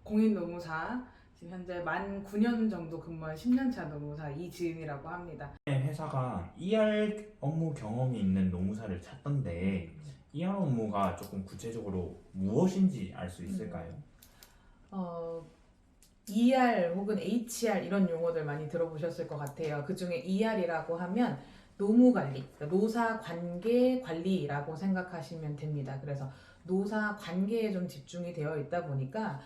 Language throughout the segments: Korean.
공인노무사 지금 현재 만 9년 정도 근무한 10년차 노무사 이지은이라고 합니다. 회사가 ER 업무 경험이 있는 노무사를 찾던데 ER 업무가 조금 구체적으로 무엇인지 알 수 있을까요? 어, ER 혹은 HR 이런 용어들 많이 들어보셨을 것 같아요. 그 중에 ER이라고 하면 노무관리, 그러니까 노사관계관리라고 생각하시면 됩니다. 그래서 노사관계에 좀 집중이 되어 있다 보니까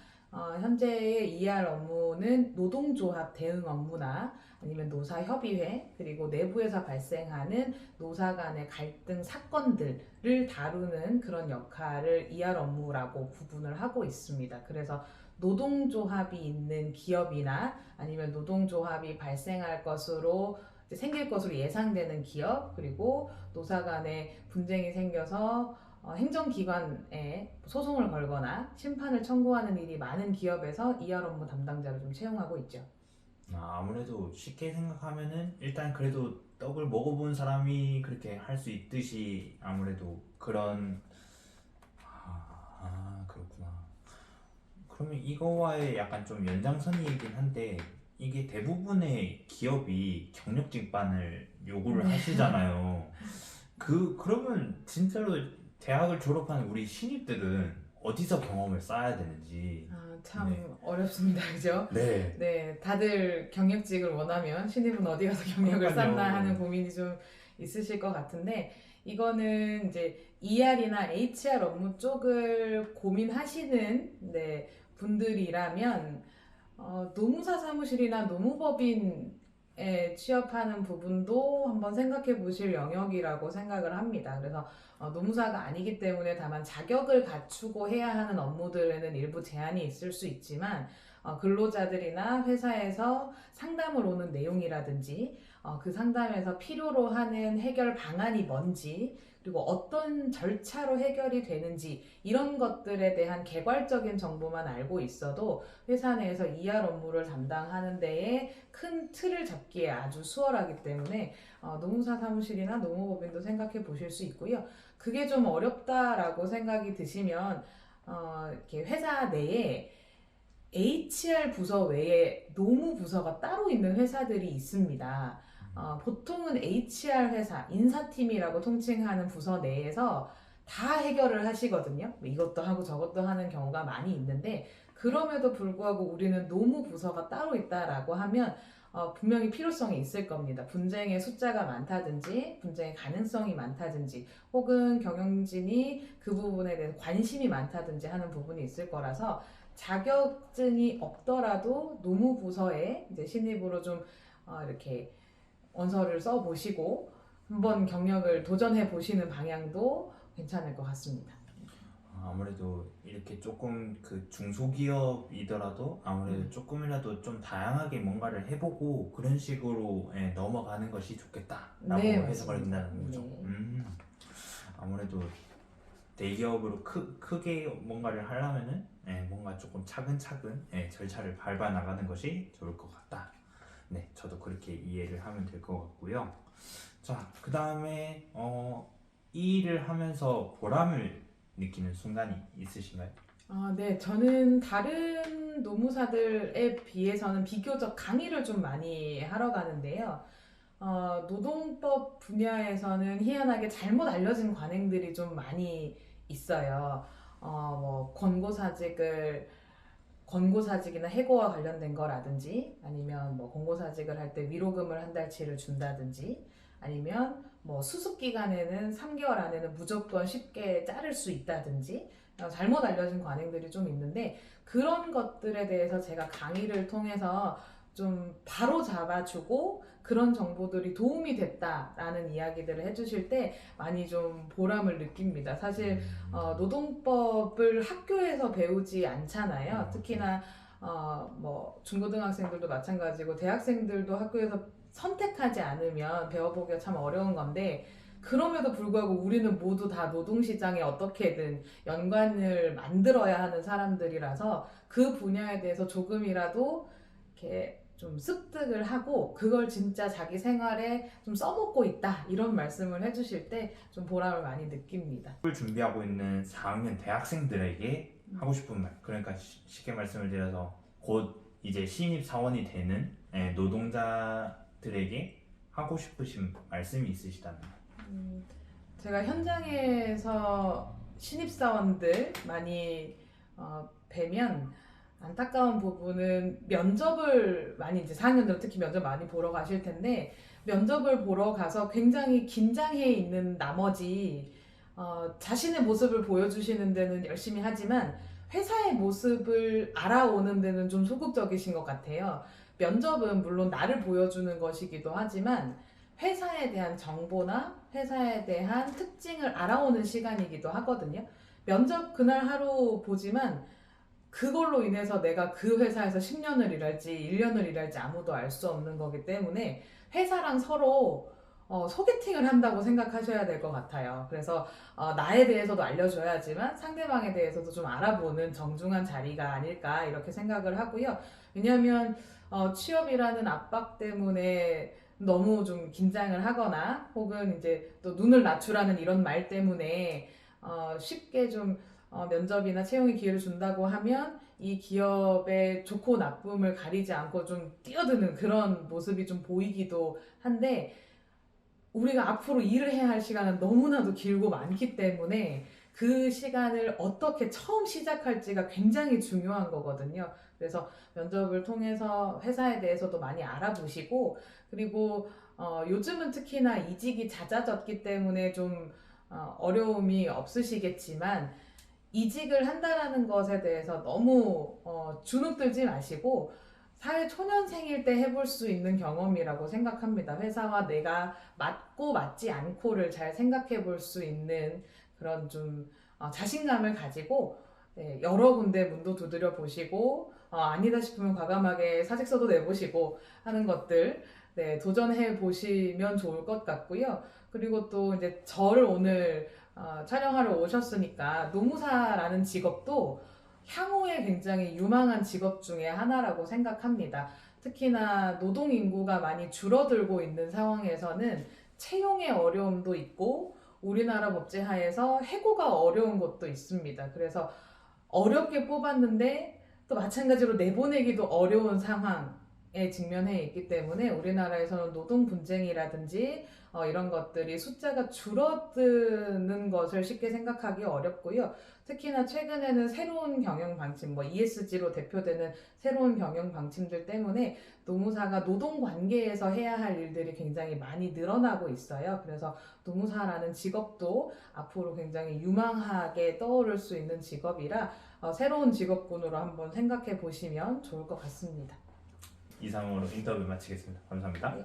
현재의 ER 업무는 노동조합 대응 업무나 아니면 노사협의회 그리고 내부에서 발생하는 노사 간의 갈등 사건들을 다루는 그런 역할을 ER 업무라고 구분을 하고 있습니다. 그래서 노동조합이 있는 기업이나 아니면 노동조합이 발생할 것으로 생길 것으로 예상되는 기업 그리고 노사 간에 분쟁이 생겨서 행정기관에 소송을 걸거나 심판을 청구하는 일이 많은 기업에서 ER 업무 담당자를 좀 채용하고 있죠. 아무래도 쉽게 생각하면은 일단 그래도 떡을 먹어본 사람이 그렇게 할 수 있듯이 아무래도 그런 그렇구나. 그러면 이거와의 약간 좀 연장선이긴 한데 이게 대부분의 기업이 경력직반을 요구를 하시잖아요. 그러면 진짜로 대학을 졸업한 우리 신입들은 어디서 경험을 쌓아야 되는지. 참 네. 어렵습니다. 그죠? 네. 네, 다들 경력직을 원하면 신입은 어디 가서 경력을 그러니까요. 쌓나 하는 고민이 좀 있으실 것 같은데 이거는 이제 ER이나 HR 업무 쪽을 고민하시는 분들이라면 노무사 사무실이나 노무법인에 취업하는 부분도 한번 생각해 보실 영역이라고 생각을 합니다. 그래서 노무사가 아니기 때문에 다만 자격을 갖추고 해야 하는 업무들에는 일부 제한이 있을 수 있지만 근로자들이나 회사에서 상담을 오는 내용이라든지 그 상담에서 필요로 하는 해결 방안이 뭔지 그리고 어떤 절차로 해결이 되는지 이런 것들에 대한 개괄적인 정보만 알고 있어도 회사 내에서 ER 업무를 담당하는 데에 큰 틀을 잡기에 아주 수월하기 때문에 노무사 사무실이나 노무법인도 생각해 보실 수 있고요. 그게 좀 어렵다라고 생각이 드시면 이렇게 회사 내에 HR 부서 외에 노무 부서가 따로 있는 회사들이 있습니다. 보통은 HR 회사, 인사팀이라고 통칭하는 부서 내에서 다 해결을 하시거든요. 이것도 하고 저것도 하는 경우가 많이 있는데 그럼에도 불구하고 우리는 노무 부서가 따로 있다라고 하면 분명히 필요성이 있을 겁니다. 분쟁의 숫자가 많다든지 분쟁의 가능성이 많다든지 혹은 경영진이 그 부분에 대해서 관심이 많다든지 하는 부분이 있을 거라서 자격증이 없더라도 노무부서에 이제 신입으로 좀 이렇게 원서를 써보시고 한번 경력을 도전해 보시는 방향도 괜찮을 것 같습니다. 아무래도 이렇게 조금 그 중소기업이더라도 아무래도 조금이라도 좀 다양하게 뭔가를 해보고 그런 식으로 넘어가는 것이 좋겠다라고 네, 해석을 맞습니다. 한다는 거죠. 네. 아무래도 대기업으로 크게 뭔가를 하려면은 뭔가 조금 차근차근 절차를 밟아 나가는 것이 좋을 것 같다. 네, 저도 그렇게 이해를 하면 될 것 같고요. 자, 그 다음에 이 일을 하면서 보람을 느끼는 순간이 있으신가요? 네, 저는 다른 노무사들에 비해서는 비교적 강의를 좀 많이 하러 가는데요. 노동법 분야에서는 희한하게 잘못 알려진 관행들이 좀 많이 있어요. 뭐 권고사직이나 해고와 관련된 거라든지 아니면 뭐 권고사직을 할 때 위로금을 한 달치를 준다든지 아니면 뭐 수습 기간에는 3개월 안에는 무조건 쉽게 자를 수 있다든지 잘못 알려진 관행들이 좀 있는데 그런 것들에 대해서 제가 강의를 통해서 좀 바로 잡아주고 그런 정보들이 도움이 됐다라는 이야기들을 해주실 때 많이 좀 보람을 느낍니다. 사실 노동법을 학교에서 배우지 않잖아요. 특히나 뭐 중고등학생들도 마찬가지고 대학생들도 학교에서 선택하지 않으면 배워보기가 참 어려운 건데 그럼에도 불구하고 우리는 모두 다 노동시장에 어떻게든 연관을 만들어야 하는 사람들이라서 그 분야에 대해서 조금이라도 이렇게 좀 습득을 하고 그걸 진짜 자기 생활에 좀 써먹고 있다 이런 말씀을 해주실 때 좀 보람을 많이 느낍니다. 을 준비하고 있는 4학년 대학생들에게 하고 싶은 말. 그러니까 쉽게 말씀을 드려서 곧 이제 신입 사원이 되는 노동자들에게 하고 싶으신 말씀이 있으시다면. 제가 현장에서 신입사원들 많이 뵈면 안타까운 부분은 면접을 많이 이제 4학년들 특히 면접 많이 보러 가실 텐데 면접을 보러 가서 굉장히 긴장해 있는 나머지 자신의 모습을 보여주시는 데는 열심히 하지만 회사의 모습을 알아오는 데는 좀 소극적이신 것 같아요. 면접은 물론 나를 보여주는 것이기도 하지만 회사에 대한 정보나 회사에 대한 특징을 알아오는 시간이기도 하거든요. 면접 그날 하루 보지만 그걸로 인해서 내가 그 회사에서 10년을 일할지 1년을 일할지 아무도 알 수 없는 거기 때문에 회사랑 서로 소개팅을 한다고 생각하셔야 될 것 같아요. 그래서 나에 대해서도 알려줘야지만 상대방에 대해서도 좀 알아보는 정중한 자리가 아닐까 이렇게 생각을 하고요. 왜냐하면 취업이라는 압박 때문에 너무 좀 긴장을 하거나 혹은 이제 또 눈을 낮추라는 이런 말 때문에 쉽게 좀 면접이나 채용의 기회를 준다고 하면 이 기업의 좋고 나쁨을 가리지 않고 좀 뛰어드는 그런 모습이 좀 보이기도 한데 우리가 앞으로 일을 해야 할 시간은 너무나도 길고 많기 때문에 그 시간을 어떻게 처음 시작할지가 굉장히 중요한 거거든요. 그래서 면접을 통해서 회사에 대해서도 많이 알아보시고 그리고 요즘은 특히나 이직이 잦아졌기 때문에 좀 어려움이 없으시겠지만 이직을 한다라는 것에 대해서 너무 주눅들지 마시고 사회 초년생일 때 해볼 수 있는 경험이라고 생각합니다. 회사와 내가 맞고 맞지 않고를 잘 생각해 볼 수 있는 그런 좀 자신감을 가지고 네, 여러 군데 문도 두드려 보시고 아니다 싶으면 과감하게 사직서도 내보시고 하는 것들 네, 도전해 보시면 좋을 것 같고요. 그리고 또 이제 저를 오늘 촬영하러 오셨으니까 노무사라는 직업도 향후에 굉장히 유망한 직업 중에 하나라고 생각합니다. 특히나 노동 인구가 많이 줄어들고 있는 상황에서는 채용의 어려움도 있고 우리나라 법제 하에서 해고가 어려운 것도 있습니다. 그래서 어렵게 뽑았는데 또 마찬가지로 내보내기도 어려운 상황에 직면해 있기 때문에 우리나라에서는 노동 분쟁이라든지 이런 것들이 숫자가 줄어드는 것을 쉽게 생각하기 어렵고요. 특히나 최근에는 새로운 경영 방침, 뭐 ESG로 대표되는 새로운 경영 방침들 때문에 노무사가 노동 관계에서 해야 할 일들이 굉장히 많이 늘어나고 있어요. 그래서 노무사라는 직업도 앞으로 굉장히 유망하게 떠오를 수 있는 직업이라 새로운 직업군으로 한번 생각해 보시면 좋을 것 같습니다. 이상으로 인터뷰 마치겠습니다. 감사합니다. 네.